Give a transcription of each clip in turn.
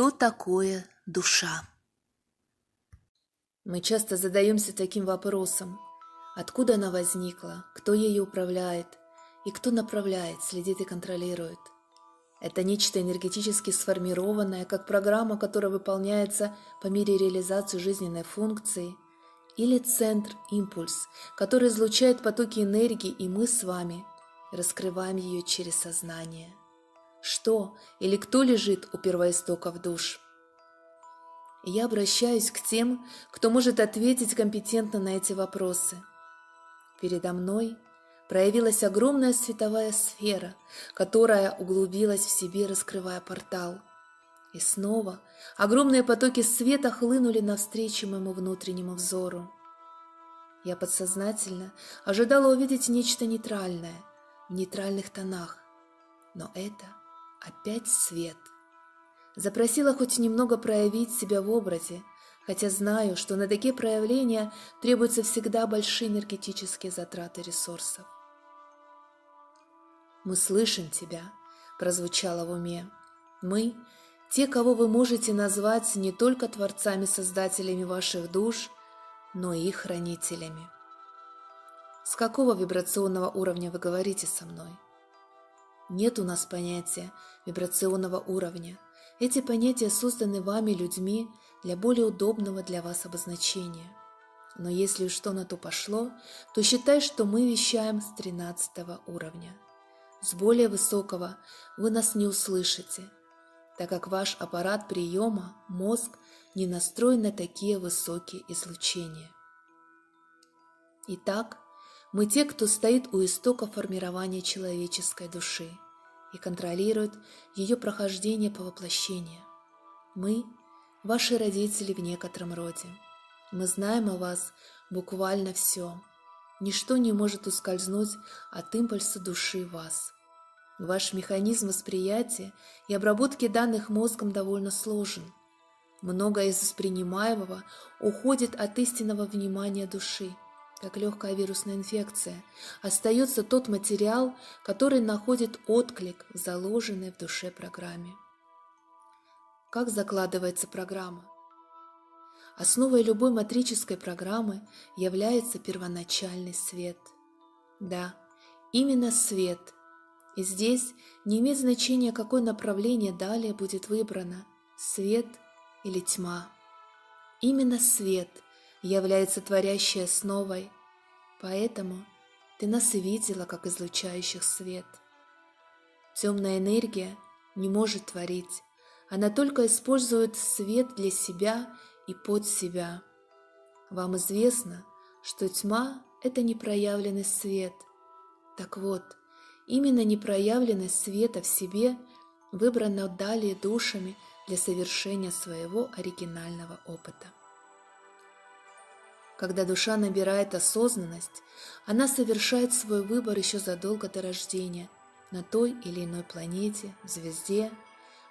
Что такое душа? Мы часто задаемся таким вопросом. Откуда она возникла, кто ею управляет и кто направляет, следит и контролирует? Это нечто энергетически сформированное, как программа, которая выполняется по мере реализации жизненной функции, или центр, импульс, который излучает потоки энергии, и мы с вами раскрываем ее через сознание. Что или кто лежит у первоистоков душ? Я обращаюсь к тем, кто может ответить компетентно на эти вопросы. Передо мной проявилась огромная световая сфера, которая углубилась в себе, раскрывая портал. И снова огромные потоки света хлынули навстречу моему внутреннему взору. Я подсознательно ожидала увидеть нечто нейтральное, в нейтральных тонах, но это опять свет. Запросила хоть немного проявить себя в образе, хотя знаю, что на такие проявления требуются всегда большие энергетические затраты ресурсов. «Мы слышим тебя», — прозвучало в уме. «Мы — те, кого вы можете назвать не только творцами-создателями ваших душ, но и их хранителями». С какого вибрационного уровня вы говорите со мной? Нет у нас понятия вибрационного уровня. Эти понятия созданы вами, людьми, для более удобного для вас обозначения. Но если что на то пошло, то считай, что мы вещаем с 13 уровня. С более высокого вы нас не услышите, так как ваш аппарат приема, мозг, не настроен на такие высокие излучения. Итак, мы те, кто стоит у истока формирования человеческой души и контролирует ее прохождение по воплощению. Мы – ваши родители в некотором роде. Мы знаем о вас буквально все. Ничто не может ускользнуть от импульса души в вас. Ваш механизм восприятия и обработки данных мозгом довольно сложен. Многое из воспринимаемого уходит от истинного внимания души. Как легкая вирусная инфекция, остается тот материал, который находит отклик в заложенной в душе программе. Как закладывается программа? Основой любой матрической программы является первоначальный свет. Да, именно свет. И здесь не имеет значения, какое направление далее будет выбрано – свет или тьма. Именно свет является творящей основой, поэтому ты нас и видела, как излучающих свет. Темная энергия не может творить, она только использует свет для себя и под себя. Вам известно, что тьма – это непроявленный свет. Так вот, именно непроявленность света в себе выбрана далее душами для совершения своего оригинального опыта. Когда душа набирает осознанность, она совершает свой выбор еще задолго до рождения, на той или иной планете, звезде.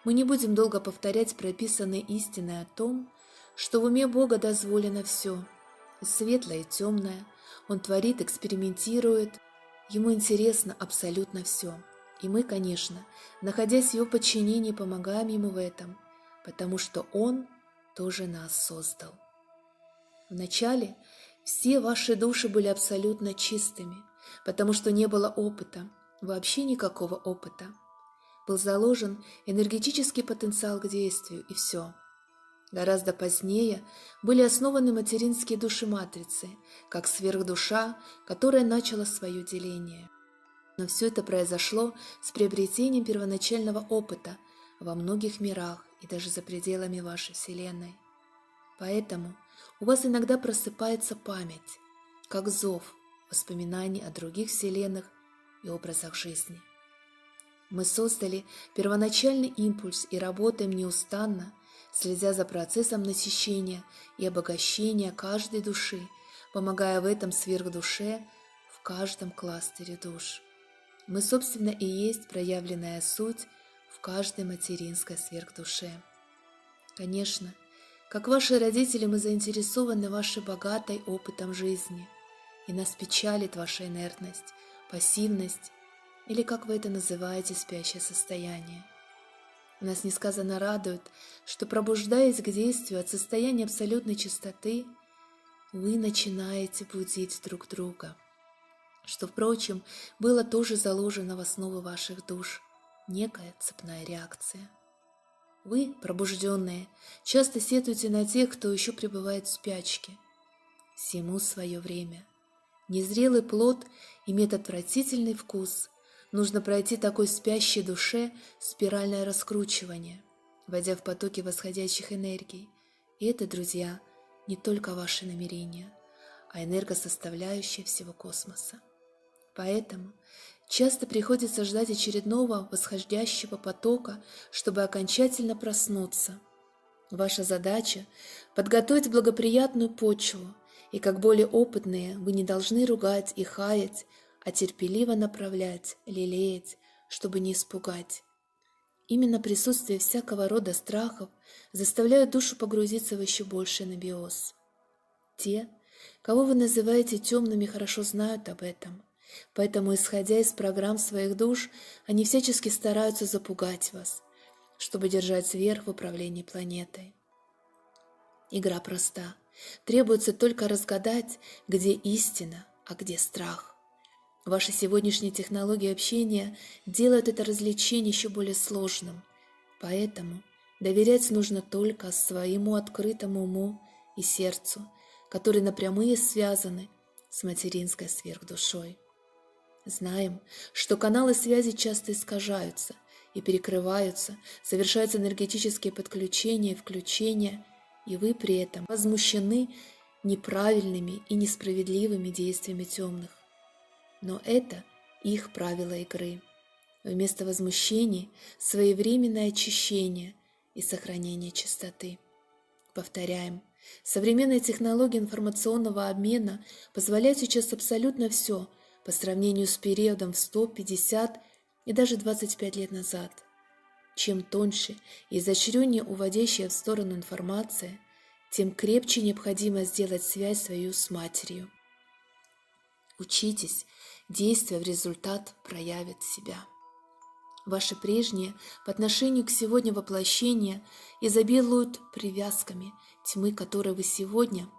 Мы не будем долго повторять прописанные истины о том, что в уме Бога дозволено все, и светлое, и темное. Он творит, экспериментирует, ему интересно абсолютно все. И мы, конечно, находясь в его подчинении, помогаем ему в этом, потому что он тоже нас создал. Вначале все ваши души были абсолютно чистыми, потому что не было опыта, вообще никакого опыта. Был заложен энергетический потенциал к действию, и все. Гораздо позднее были основаны материнские души-матрицы, как сверхдуша, которая начала свое деление. Но все это произошло с приобретением первоначального опыта во многих мирах и даже за пределами вашей Вселенной. Поэтому у вас иногда просыпается память, как зов воспоминаний о других вселенных и образах жизни. Мы создали первоначальный импульс и работаем неустанно, следя за процессом насыщения и обогащения каждой души, помогая в этом сверхдуше в каждом кластере душ. Мы, собственно, и есть проявленная суть в каждой материнской сверхдуше. Конечно, как ваши родители, мы заинтересованы вашей богатой опытом жизни, и нас печалит ваша инертность, пассивность, или, как вы это называете, спящее состояние. Нас несказанно радует, что, пробуждаясь к действию от состояния абсолютной чистоты, вы начинаете будить друг друга, что, впрочем, было тоже заложено в основу ваших душ, некая цепная реакция. Вы, пробужденные, часто сетуете на тех, кто еще пребывает в спячке. Всему свое время. Незрелый плод имеет отвратительный вкус. Нужно пройти такой спящей душе спиральное раскручивание, войдя в потоки восходящих энергий. И это, друзья, не только ваши намерения, а энергосоставляющая всего космоса. Поэтому часто приходится ждать очередного восходящего потока, чтобы окончательно проснуться. Ваша задача – подготовить благоприятную почву, и как более опытные вы не должны ругать и хаять, а терпеливо направлять, лелеять, чтобы не испугать. Именно присутствие всякого рода страхов заставляет душу погрузиться в еще больший анабиоз. Те, кого вы называете темными, хорошо знают об этом. Поэтому, исходя из программ своих душ, они всячески стараются запугать вас, чтобы держать верх в управлении планетой. Игра проста. Требуется только разгадать, где истина, а где страх. Ваши сегодняшние технологии общения делают это развлечение еще более сложным. Поэтому доверять нужно только своему открытому уму и сердцу, которые напрямую связаны с материнской сверхдушой. Знаем, что каналы связи часто искажаются и перекрываются, совершаются энергетические подключения и включения, и вы при этом возмущены неправильными и несправедливыми действиями темных. Но это их правила игры. Вместо возмущений – своевременное очищение и сохранение чистоты. Повторяем, современные технологии информационного обмена позволяют сейчас абсолютно все по сравнению с периодом в 100, 50 и даже 25 лет назад. Чем тоньше и изощреннее уводящая в сторону информация, тем крепче необходимо сделать связь свою с матерью. Учитесь, действие в результат проявит себя. Ваши прежние по отношению к сегодня воплощения изобилуют привязками, тьмы, которые вы сегодня,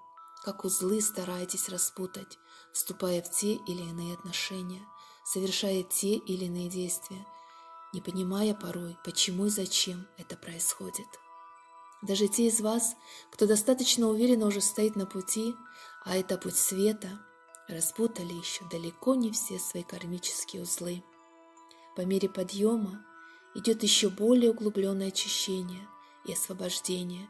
как узлы, стараетесь распутать, вступая в те или иные отношения, совершая те или иные действия, не понимая порой, почему и зачем это происходит. Даже те из вас, кто достаточно уверенно уже стоит на пути, а это путь света, распутали еще далеко не все свои кармические узлы. По мере подъема идет еще более углубленное очищение и освобождение,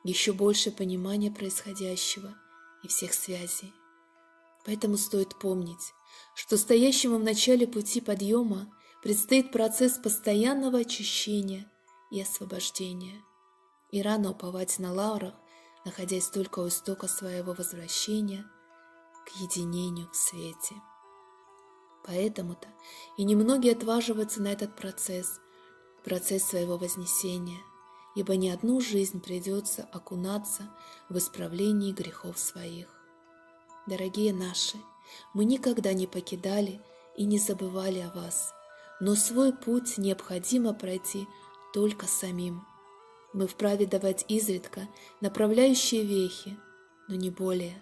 еще больше понимания происходящего и всех связей. Поэтому стоит помнить, что стоящему в начале пути подъема предстоит процесс постоянного очищения и освобождения. И рано уповать на лаврах, находясь только у истока своего возвращения к единению в свете. Поэтому-то и немногие отваживаются на этот процесс своего вознесения, ибо не одну жизнь придется окунаться в исправлении грехов своих. Дорогие наши, мы никогда не покидали и не забывали о вас, но свой путь необходимо пройти только самим. Мы вправе давать изредка направляющие вехи, но не более.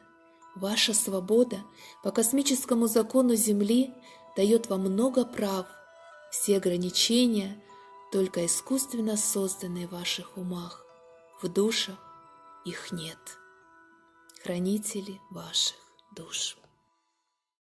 Ваша свобода по космическому закону Земли дает вам много прав, все ограничения только искусственно созданные в ваших умах, в душах их нет. Хранители ваших душ.